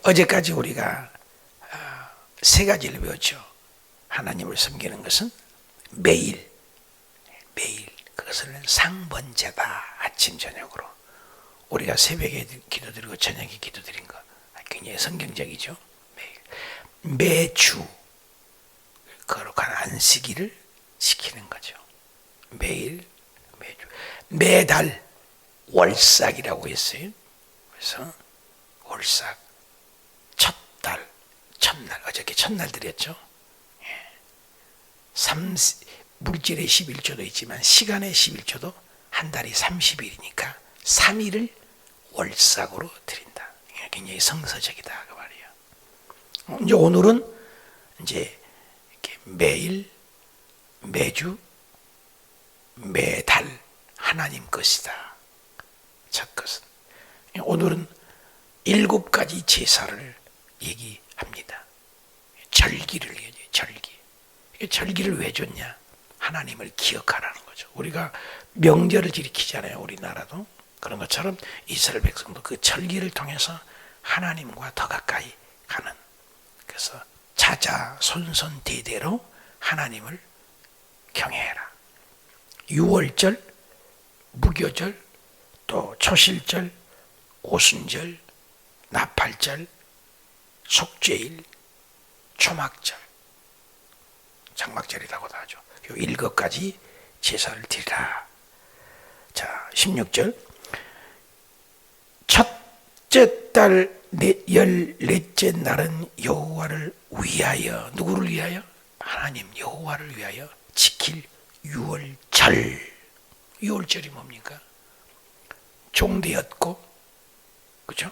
어제까지 우리가 세 가지를 배웠죠. 하나님을 섬기는 것은 매일 그것을 상번제다. 아침 저녁으로 우리가 새벽에 기도드리고 저녁에 기도드린 거 굉장히 성경적이죠. 매주 거룩한 안식일을 지키는 거죠. 매주 매달 월삭이라고 했어요. 그래서 월삭 첫날 어저께 첫날 드렸죠. 물질의 11조도 있지만 시간의 11조도 한 달이 30일이니까 3일을 월삭으로 드린다. 굉장히 성서적이다 그 말이에요. 이제 오늘은 이제 이렇게 매일 매주 매달 하나님 것이다. 첫 것은 오늘은 7가지 제사를 얘기합니다. 절기를 얘기해요. 절기를 왜 줬냐? 하나님을 기억하라는 거죠. 우리가 명절을 지키잖아요. 우리나라도 그런 것처럼 이스라엘 백성도 그 절기를 통해서 하나님과 더 가까이 가는, 그래서 자자 손손대대로 하나님을 경외해라. 유월절, 무교절, 또 초실절, 오순절, 나팔절, 속죄일, 초막절, 장막절이라고도 하죠. 요 7가지 제사를 드리라. 자, 16절. 첫째 달 14째 날은 여호와를 위하여, 누구를 위하여? 하나님 여호와를 위하여 지킬 유월절. 유월절이 뭡니까? 종되었고, 그죠?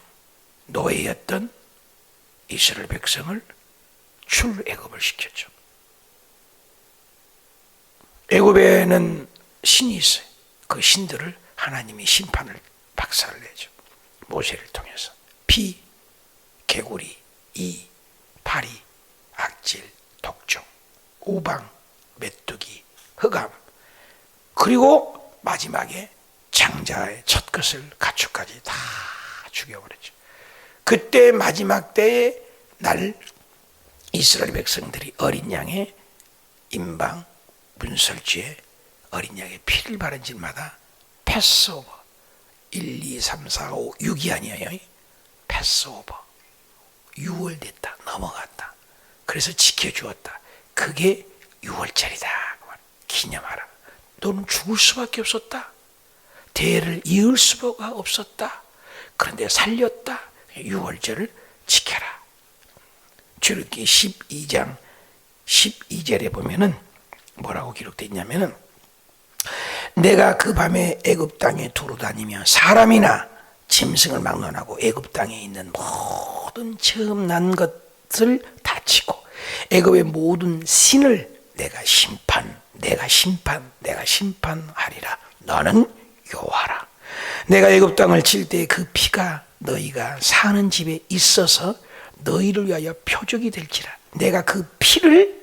노예였던 이스라엘 백성을 출애굽을 시켰죠. 애굽에는 신이 있어요. 그 신들을 하나님이 심판을 박살내죠. 모세를 통해서 피, 개구리, 이, 파리, 악질, 독종, 우방, 메뚜기, 흑암, 그리고 마지막에 장자의 첫 것을 가축까지 다 죽여버렸죠. 그때 마지막 때에 날 이스라엘 백성들이 어린 양의 임방 문설주에 어린 양의 피를 바른 집마다 패스오버, 1, 2, 3, 4, 5, 6이 아니에요. 패스오버, 6월 됐다, 넘어갔다. 그래서 지켜주었다. 그게 6월절이다. 기념하라. 너는 죽을 수밖에 없었다. 대를 이을 수가 없었다. 그런데 살렸다. 6월절을 지켜라. 출애굽기 12장 12절에 보면은 뭐라고 기록되어 있냐면은, 내가 그 밤에 애굽 땅에 두루 다니며 사람이나 짐승을 막론하고 애굽 땅에 있는 모든 처음 난 것을 다 치고 애굽의 모든 신을 내가 심판하리라. 너는 여호와라. 내가 애굽 땅을 칠 때 그 피가 너희가 사는 집에 있어서 너희를 위하여 표적이 될지라. 내가 그 피를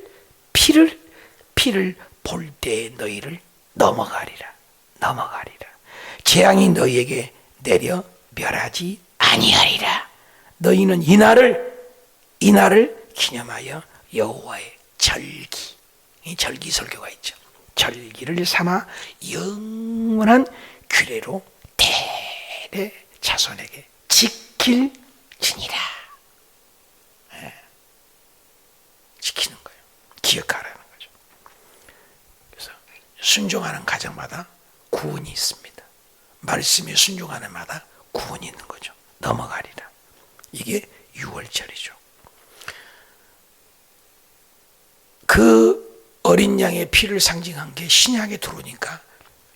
볼 때 너희를 넘어가리라. 재앙이 너희에게 내려 멸하지 아니하리라. 너희는 이 날을 기념하여 여호와의 절기, 이 절기 설교가 있죠. 절기를 삼아 영원한 규례로 대대 자손에게 지킬지니라. 지키는 거예요. 기억하라는 거죠. 그래서 순종하는 가정마다 구원이 있습니다. 말씀에 순종하는 마다 구원이 있는 거죠. 넘어가리라. 이게 6월절이죠. 그 어린 양의 피를 상징한 게 신약에 들어오니까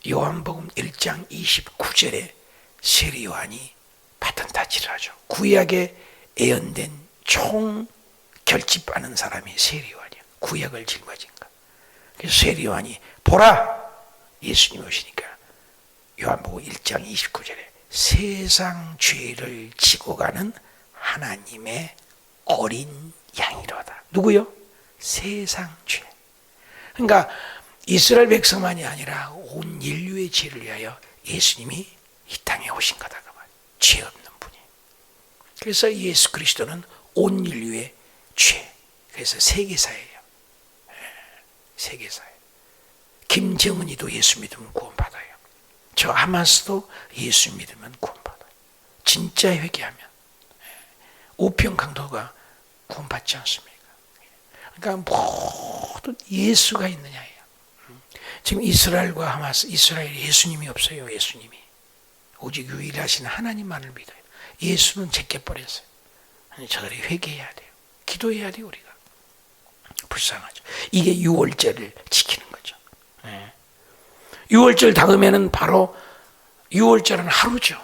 요한복음 1장 29절에 세례 요한이 받은 타지를 하죠. 구약에 예언된 총 결집하는 사람이 세례 요한이야. 구약을 짊어진 거. 그래서 세례 요한이 보라, 예수님 오시니까 요한복음 1장 29절에 세상 죄를 지고 가는 하나님의 어린 양이로다. 누구요? 세상 죄. 그러니까 이스라엘 백성만이 아니라 온 인류의 죄를 위하여 예수님이 이 땅에 오신 거다. 죄 없는 분이. 그래서 예수 그리스도는 온 인류의 죄. 그래서 세계사예요. 세계사예요. 김정은이도 예수 믿으면 구원받아요. 저 하마스도 예수 믿으면 구원받아요. 진짜 회개하면. 우편 강도가 구원받지 않습니까? 그러니까 모두 예수가 있느냐예요. 지금 이스라엘과 하마스, 이스라엘에 예수님이 없어요. 예수님이. 오직 유일하신 하나님만을 믿어요. 예수는 제껴버렸어요. 저들이 회개해야 돼요. 기도해야 돼요. 우리가. 불쌍하죠. 이게 유월절을 지키는 거죠. 6월절 다음에는 바로 6월절은 하루죠.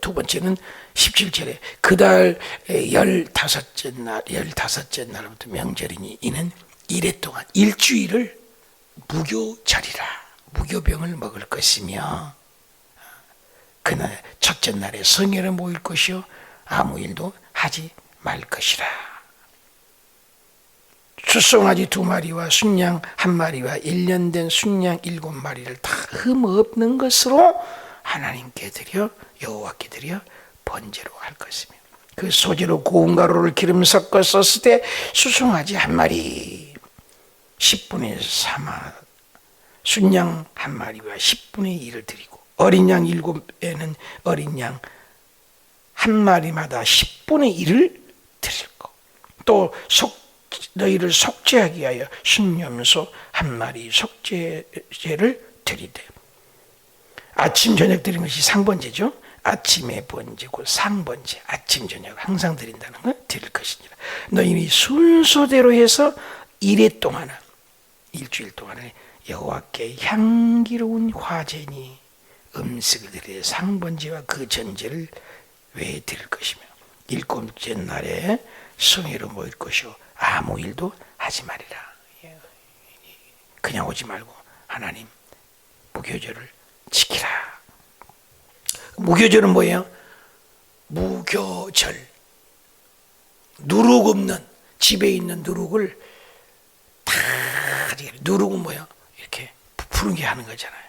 두 번째는 17절에 그달 15째 날부터 명절이니 이는 이래 동안 일주일을 무교절이라 무교병을 먹을 것이며 그날 첫째 날에 성회를 모일 것이요 아무 일도 하지 말 것이라. 수송아지 2마리와 순양 1마리와 1년 된 순양 7마리를 다 흠없는 것으로 하나님께 드려 여호와께 드려 번제로 할 것이며 그 소재로 고운 가루를 기름 섞어 썼을 때 수송아지 1마리 10분의 3하 순양 1마리와 10분의 1을 드리고 어린 양 7에는 어린 양 1마리마다 10분의 1을 드릴 거. 또 너희를 속죄하기 위하여 순염소 1마리 속죄제를 드리되 아침 저녁 드리는 것이 상번제죠. 아침에 번제고 상번제 아침 저녁 항상 드린다는 걸 드릴 것이니라. 너희는 순서대로 해서 이래 동안은 일주일 동안에 여호와께 향기로운 화제니 음식을 드려 상번제와 그 전제를 왜 드릴 것이며 7째 날에 성회로 모일 것이요 아무 일도 하지 말이라. 그냥 오지 말고 하나님 무교절을 지키라. 무교절은 뭐예요? 무교절. 누룩 없는 집에 있는 누룩을 다 누룩은 뭐예요? 이렇게 부풀게 하는 거잖아요.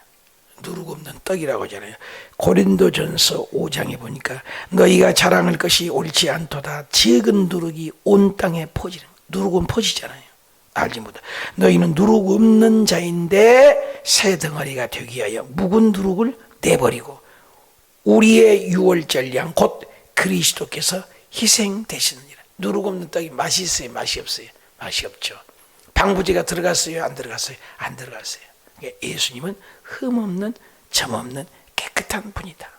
누룩 없는 떡이라고 하잖아요. 고린도전서 5장에 보니까 너희가 자랑할 것이 옳지 않도다. 적은 누룩이 온 땅에 퍼지는 거예요. 누룩은 퍼지잖아요. 알지 못해. 너희는 누룩 없는 자인데 새 덩어리가 되기 위하여 묵은 누룩을 내버리고 우리의 유월절 양 곧 그리스도께서 희생되시느니라. 누룩 없는 떡이 맛이 있어요? 맛이 없어요? 맛이 없죠. 방부제가 들어갔어요? 안 들어갔어요? 안 들어갔어요. 예수님은 흠없는 점없는 깨끗한 분이다.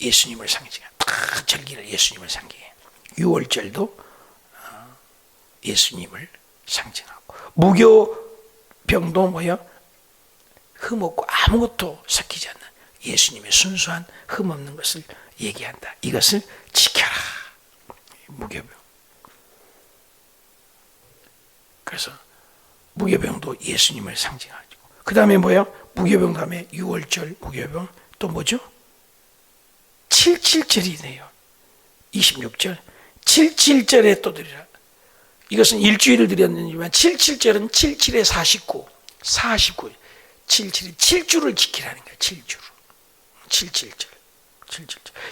예수님을 상징해. 다 절기를 예수님을 상징해. 유월절도 예수님을 상징하고 무교병도 뭐요? 흠없고 아무것도 섞이지 않는 예수님의 순수한 흠없는 것을 얘기한다. 이것을 지켜라. 무교병. 그래서 무교병도 예수님을 상징하죠. 그 다음에 뭐예요? 무교병 다음에 6월절 무교병 또 뭐죠? 77절이네요. 26절 77절에 또 드리라. 이것은 일주일을 드렸는지만 77절은 77에 49 77이 7주를 지키라는 거예요. 7주를 77절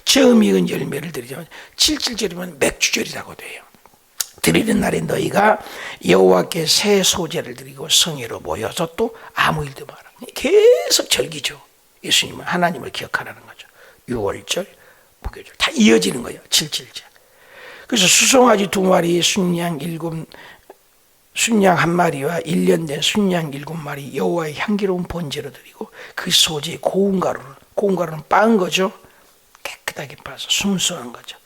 처음 익은 열매를 드리자면 77절이면 맥주절이라고 돼요. 드리는 날에 너희가 여호와께 새 소제를 드리고 성회로 모여서 또 아무 일도 마라. 계속 절기죠. 예수님은 하나님을 기억하라는 거죠. 6월절, 무교절 다 이어지는 거예요. 77절. 그래서 수송아지 2마리, 순양 1마리와 1년 된 순양 7마리 여호와의 향기로운 번제로 드리고 그 소재에 고운 가루는 빻은 거죠. 깨끗하게 빻아서 순수한 거죠.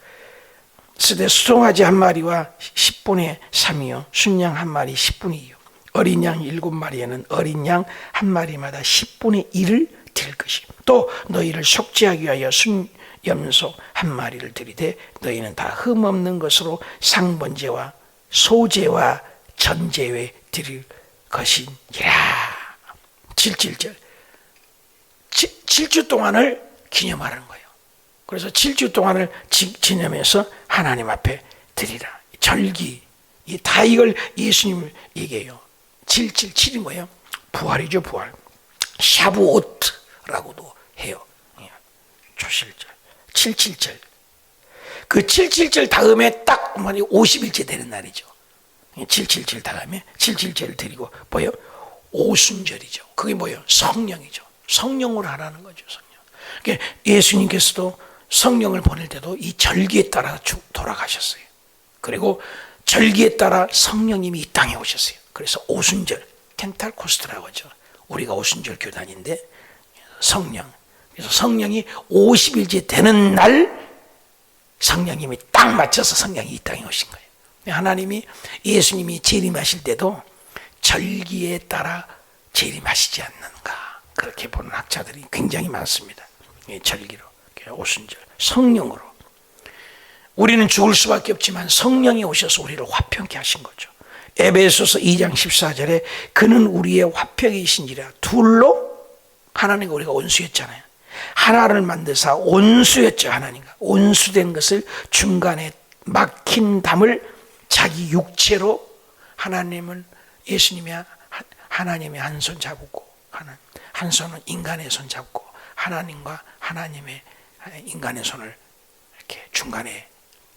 쓰되 수송아지 1마리와 10분의 3이요 순양 1마리 10분의 2요 어린 양 7마리에는 어린 양 1마리마다 10분의 1을 드릴 것이요 또 너희를 속죄하기 위하여 순염소 1마리를 드리되 너희는 다 흠없는 것으로 상번제와 소제와 전제에 드릴 것이니라. 77절 7주 동안을 기념하라는 거예요. 그래서 7주 동안을 지내면서 하나님 앞에 드리라. 절기. 다 이걸 예수님을 얘기해요. 777인 거예요. 부활이죠, 부활. 샤부오트라고도 해요. 초실절. 777. 그 777 다음에 딱 50일째 되는 날이죠. 777 다음에 777을 드리고 뭐예요? 오순절이죠. 그게 뭐예요? 성령이죠. 성령으로 하라는 거죠. 성령. 그러니까 예수님께서도 성령을 보낼 때도 이 절기에 따라 돌아가셨어요. 그리고 절기에 따라 성령님이 이 땅에 오셨어요. 그래서 오순절, 펜타코스트라고 하죠. 우리가 오순절 교단인데 성령. 그래서 성령이 50일째 되는 날 성령님이 딱 맞춰서 성령이 이 땅에 오신 거예요. 하나님이 예수님이 재림하실 때도 절기에 따라 재림하시지 않는가, 그렇게 보는 학자들이 굉장히 많습니다. 절기로, 오순절, 성령으로. 우리는 죽을 수밖에 없지만 성령이 오셔서 우리를 화평케 하신 거죠. 에베소서 2장 14절에 그는 우리의 화평이신지라. 둘로 하나님과 우리가 온수였잖아요. 하나를 만드사 온수였죠. 하나님과 온수된 것을 중간에 막힌 담을 자기 육체로 하나님의 한 손 잡고, 한 손은 인간의 손 잡고, 하나님과 하나님의 인간의 손을 이렇게 중간에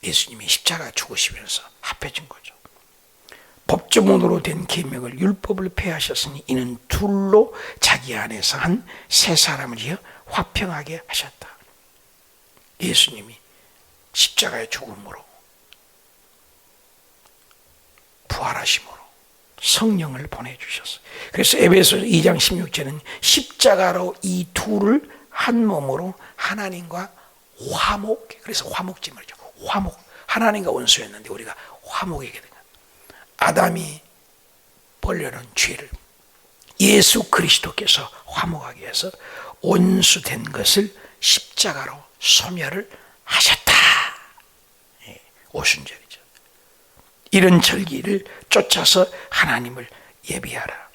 예수님이 십자가 죽으시면서 합해진 거죠. 법조문으로 된 계명을 율법을 폐하셨으니 이는 둘로 자기 안에서 한 세 사람을 지어 화평하게 하셨다. 예수님이 십자가의 죽음으로 부활하심으로 성령을 보내주셨어요. 그래서 에베소 2장 16절은 십자가로 이 둘을 한 몸으로 하나님과 화목, 그래서 화목제 말이죠. 화목. 하나님과 원수였는데 우리가 화목하게 된 거예요. 아담이 벌려놓은 죄를 예수 그리스도께서 화목하게 해서 온수된 것을 십자가로 소멸을 하셨다. 오순절이죠. 이런 절기를 쫓아서 하나님을 예비하라.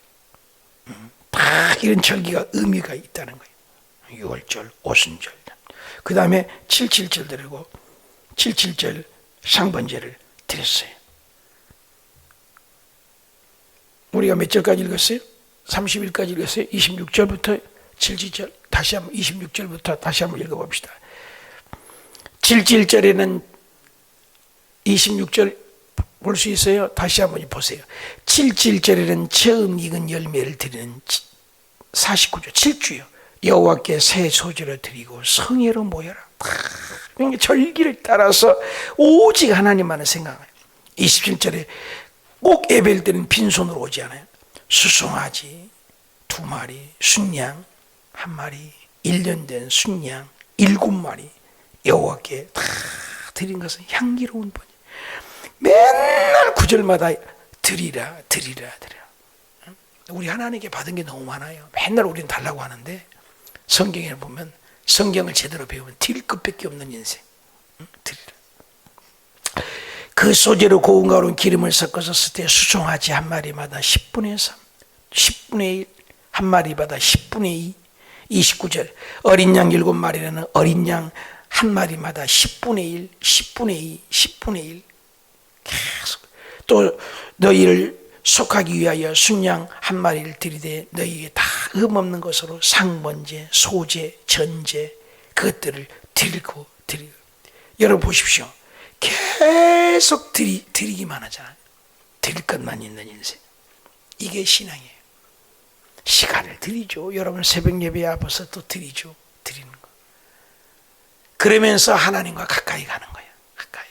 다 이런 절기가 의미가 있다는 거예요. 6월절, 오순절. 그 다음에 777 드리고 777 상번제를 드렸어요. 우리가 몇 절까지 읽었어요? 30일까지 읽었어요? 26절부터 777, 다시 한번 26절부터 다시 한번 읽어봅시다. 777절에는 26절 볼 수 있어요? 다시 한번 보세요. 777절에는 처음 익은 열매를 드리는 49조 7주요. 여호와께 새 소재를 드리고 성회로 모여라. 절기를 따라서 오직 하나님만을 생각해요. 27절에 꼭 예배를 드리는 빈손으로 오지 않아요. 수송아지 2마리, 순양 1마리, 1년 된 순양 7마리 여호와께 다 드린 것은 향기로운 분. 맨날 구절마다 드리라. 우리 하나님께 받은 게 너무 많아요. 맨날 우리는 달라고 하는데 성경에 보면 성경을 제대로 배우면 드릴 것밖에 없는 인생. 드리라. 그 소재로 고운 가루 기름을 섞어서 쓸 수송아지 1마리마다 10분의 3, 10분의 1, 1마리마다 10분의 2, 29절 어린 양 7마리라는 어린 양 1마리마다 10분의 1, 10분의 2, 10분의 1 계속. 또 너희를 속하기 위하여 순양 1마리를 드리되 너희에게 다 흠없는 것으로 상번제, 소제, 전제 그것들을 드리고. 여러분 보십시오. 계속 드리기만 하잖아요. 드릴 것만 있는 인생. 이게 신앙이에요. 시간을 드리죠. 여러분 새벽 예배에 앞서서 또 드리죠. 드리는 거. 그러면서 하나님과 가까이 가는 거예요. 가까이.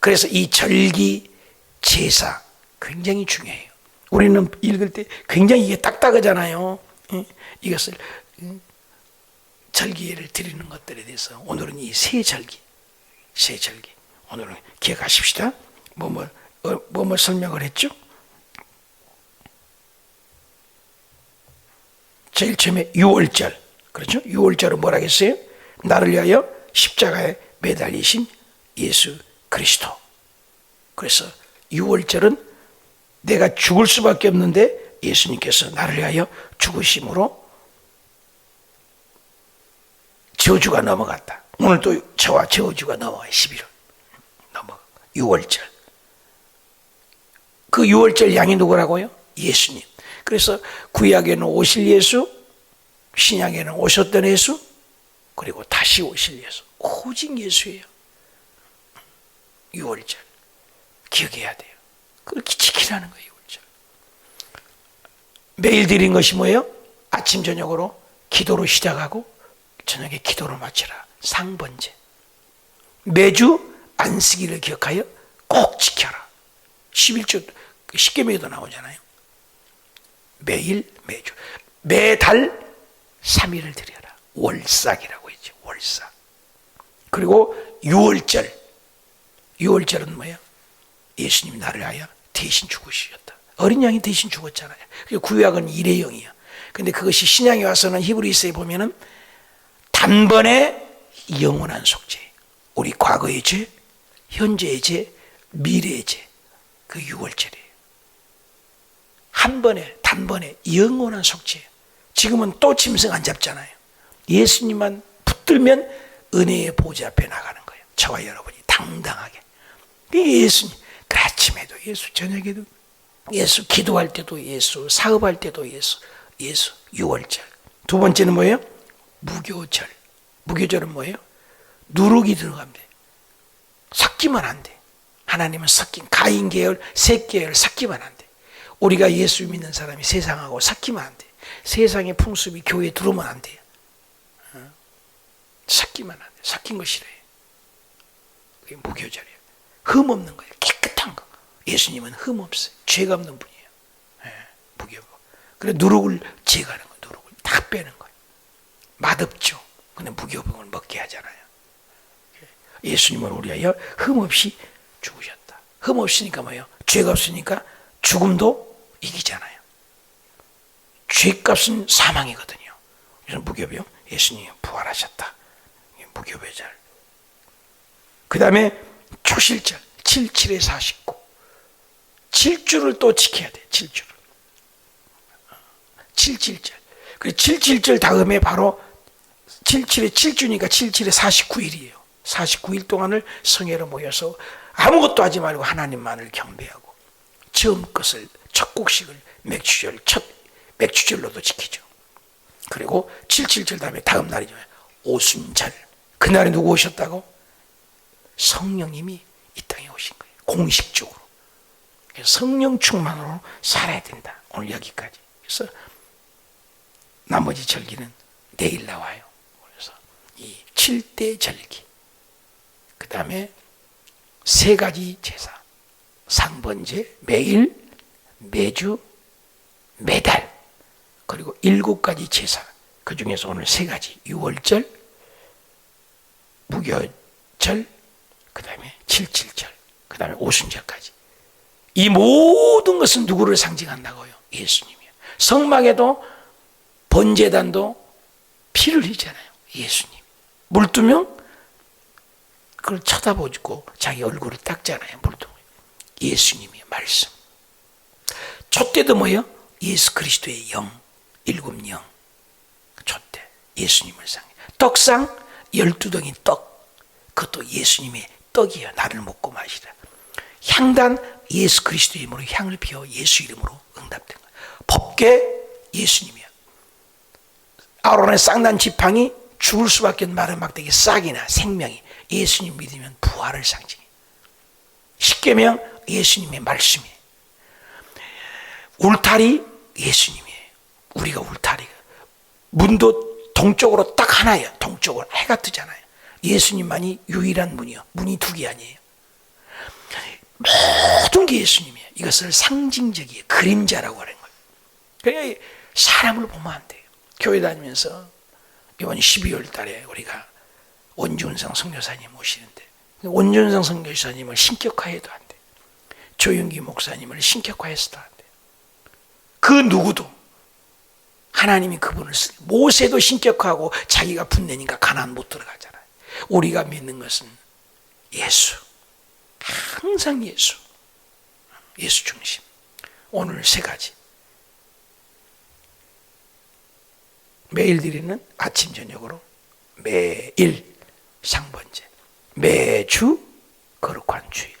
그래서 이 절기 제사 굉장히 중요해요. 우리는 읽을 때 굉장히 이게 딱딱하잖아요. 이것을 절기를 드리는 것들에 대해서 오늘은 이 새 절기 오늘은 기억하십시다. 뭐뭐 설명을 했죠? 제일 처음에 6월절, 그렇죠? 6월절은 뭐라 했어요? 나를 위하여 십자가에 매달리신 예수 그리스도. 그래서 6월절은 내가 죽을 수밖에 없는데 예수님께서 나를 위하여 죽으심으로 저주가 넘어갔다. 오늘 또 저와 저주가 넘어가요. 11월 넘어가. 6월절. 그 6월절 양이 누구라고요? 예수님. 그래서 구약에는 오실 예수, 신약에는 오셨던 예수, 그리고 다시 오실 예수. 오직 예수예요. 6월절 기억해야 돼요. 그렇게 지키라는 거예요. 6월절. 매일 드린 것이 뭐예요? 아침 저녁으로 기도로 시작하고 저녁에 기도로 마치라. 상번제. 매주 안식일을 기억하여 꼭 지켜라. 11조 10계명에도 나오잖아요. 매일 매주 매달 3일을 드려라. 월삭이라고 했죠. 월삭. 그리고 6월절. 6월절은 뭐예요? 예수님이 나를 위하여 대신 죽으셨다. 어린 양이 대신 죽었잖아요. 구약은 일회용이야. 근데 그것이 신약에 와서는 히브리서에 보면은 단번에 영원한 속죄. 우리 과거의 죄, 현재의 죄, 미래의 죄. 그 6월절이에요. 한 번에, 단번에 영원한 속죄. 지금은 또 짐승 안 잡잖아요. 예수님만 붙들면 은혜의 보좌 앞에 나가는 거예요. 저와 여러분이 당당하게. 예수님, 그 아침에도 예수, 저녁에도 예수, 기도할 때도 예수, 사업할 때도 예수, 예수, 6월절. 두 번째는 뭐예요? 무교절. 무교절은 뭐예요? 누룩이 들어가면 돼. 섞이면 안 돼. 하나님은 섞인, 가인 계열, 셋 계열 섞이면 안 돼. 우리가 예수 믿는 사람이 세상하고 섞이면 안 돼. 세상의 풍습이 교회에 들어오면 안 돼요. 섞이면 안 돼. 섞인 거 싫어요. 그게 무교절이에요. 흠 없는 거예요. 깨끗한 거. 예수님은 흠 없어요. 죄가 없는 분이에요. 무교고. 그래 누룩을 제거하는 거예요. 누룩을 다 빼는 거예요. 맛없죠. 근데 무교병을 먹게 하잖아요. 예수님은 우리 위하여 흠 없이 죽으셨다. 흠 없으니까 뭐예요? 죄가 없으니까 죽음도 이기잖아요. 죄값은 사망이거든요. 그래서 무교병 예수님이 부활하셨다. 무교배절. 그 다음에 초실절 77에 49. 7주를 또 지켜야 돼. 7주를. 77절. 그 77절 다음에 바로 77에 7주니까 77에 49일이에요. 49일 동안을 성회로 모여서 아무것도 하지 말고 하나님만을 경배하고 처음 것을 첫 곡식을 맥주절, 첫 맥주절로도 지키죠. 그리고 77절 다음에 다음 날이죠. 오순절. 그날에 누구 오셨다고? 성령님이 이 땅에 오신 거예요. 공식적으로. 성령 충만으로 살아야 된다. 오늘 여기까지. 그래서 나머지 절기는 내일 나와요. 그래서 이 7대 절기. 그 다음에 세 가지 제사. 상번제, 매일, 매주, 매달. 그리고 7가지 제사. 그 중에서 오늘 세 가지. 6월절, 무교절, 그 다음에 77절, 그 다음에 오순절까지. 이 모든 것은 누구를 상징한다고요? 예수님이요. 성막에도 번제단도 피를 흘리잖아요. 예수님. 물두명 그걸 쳐다보고 자기 얼굴을 닦잖아요. 물두명. 예수님의 말씀. 촛대도 뭐예요? 예수 그리스도의 영. 7영. 촛대. 예수님을 상해. 떡상 12덩이 떡. 그것도 예수님의 떡이에요. 나를 먹고 마시라. 향단 예수 그리스도 이름으로 향을 피워 예수 이름으로 응답된 거예요. 법궤 예수님이야. 아론의 쌍난 지팡이 죽을 수밖에 없는 마른 막대기 싹이나 생명이 예수님 믿으면 부활을 상징해. 십계명 예수님의 말씀이에요. 울타리 예수님이에요. 우리가 울타리가 문도 동쪽으로 딱 하나예요. 동쪽으로 해가 뜨잖아요. 예수님만이 유일한 문이요. 문이 2개 아니에요. 모든 게 예수님이에요. 이것을 상징적이에요. 그림자라고 하는 거예요. 그러니까 사람을 보면 안 돼요. 교회 다니면서 이번 12월 달에 우리가 원준성 선교사님 오시는데 원준성 선교사님을 신격화해도 안 돼. 조윤기 목사님을 신격화해서도 안 돼. 그 누구도 하나님이 그분을 모세도 신격화하고 자기가 분내니까 가나안 못 들어가잖아요. 우리가 믿는 것은 예수. 항상 예수. 예수 중심. 오늘 3가지. 매일 드리는 아침 저녁으로 매일 상번제. 매주 거룩한 주일.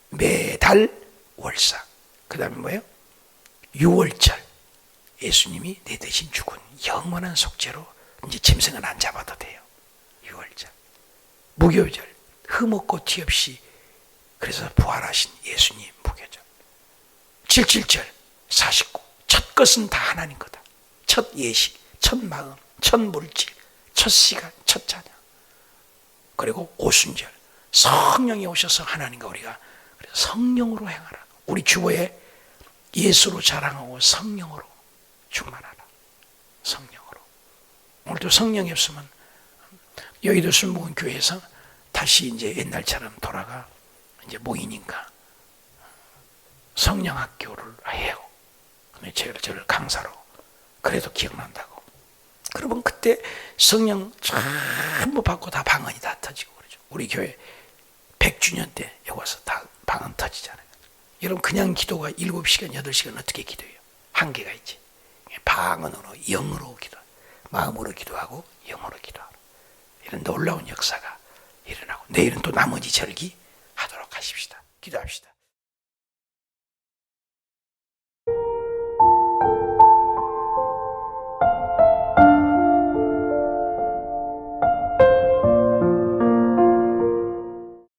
매달 월삭. 그 다음에 뭐예요? 6월절. 예수님이 내 대신 죽은 영원한 속죄로 이제 짐승은 안 잡아도 돼요. 6월절. 무교절, 흠없고 티 없이, 그래서 부활하신 예수님 무교절. 7.7절 49, 첫 것은 다 하나님 거다. 첫 예식, 첫 마음, 첫 물질, 첫 시간, 첫 찬양. 그리고 오순절, 성령이 오셔서 하나님과 우리가 그래서 성령으로 행하라. 우리 주보에 예수로 자랑하고 성령으로 충만하라. 성령으로. 오늘도 성령이 없으면 여의도 술먹은 교회에서 다시 이제 옛날처럼 돌아가 이제 모이니까 성령학교를 해요. 근데 저를 강사로. 그래도 기억난다고. 그러면 그때 성령 전부 받고 다 방언이 다 터지고 그러죠. 우리 교회 100주년 때 여기 와서 다 방언 터지잖아요. 여러분 그냥 기도가 7시간, 8시간 어떻게 기도해요? 한계가 있지. 방언으로, 영으로 기도, 마음으로 기도하고 영으로 기도하고 이런 놀라운 역사가 일어나고 내일은 또 나머지 절기 하도록 하십시다. 기도합시다.